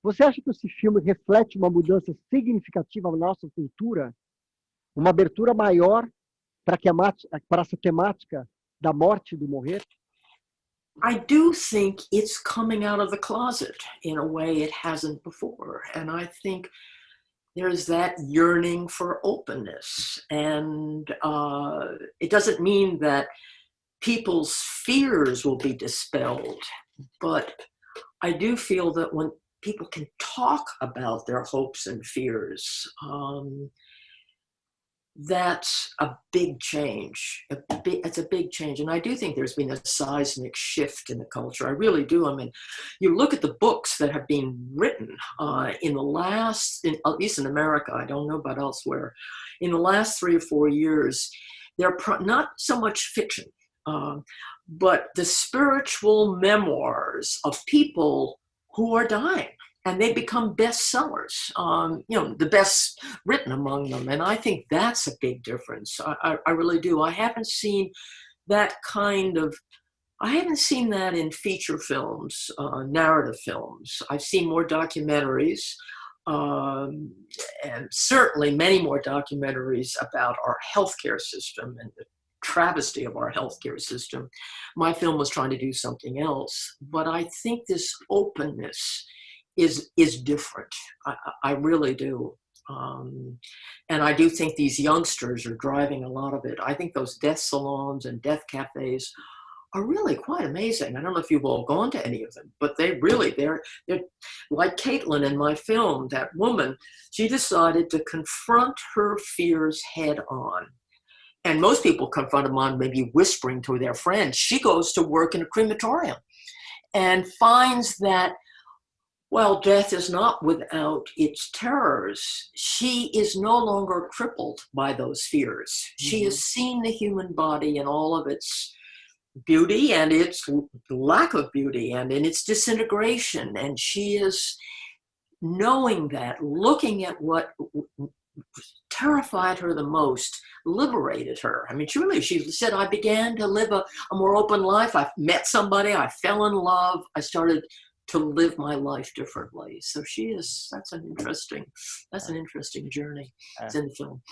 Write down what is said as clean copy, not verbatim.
Você acha que esse filme reflete uma mudança significativa na nossa cultura? Uma abertura maior para essa temática da morte e do morrer? I do think it's coming out of the closet in a way it hasn't before. And I think there's that yearning for openness. And it doesn't mean that people's fears will be dispelled, but I do feel that when people can talk about their hopes and fears, that's a big change. It's a big change. And I do think there's been a seismic shift in the culture. I really do. I mean, you look at the books that have been written in the last, at least in America, I don't know about elsewhere, in the last 3 or 4 years, they're not so much fiction, but the spiritual memoirs of people who are dying. And they become bestsellers, the best written among them. And I think that's a big difference. I really do. I haven't seen that in feature films, narrative films. I've seen more documentaries, and certainly many more documentaries about our healthcare system and the travesty of our healthcare system. My film was trying to do something else, but I think this openness is different. I really do. And I do think these youngsters are driving a lot of it. I think those death salons and death cafes are really quite amazing. I don't know if you've all gone to any of them, but they're like Caitlin in my film, that woman, she decided to confront her fears head on. And most people confront them on maybe whispering to their friends. She goes to work in a crematorium and finds that while death is not without its terrors, she is no longer crippled by those fears. Mm-hmm. She has seen the human body in all of its beauty and its lack of beauty and in its disintegration. And she is knowing that, looking at what terrified her the most, liberated her. I mean, she said, I began to live a more open life. I met somebody, I fell in love, I started to live my life differently. So that's an interesting journey. It's in the film.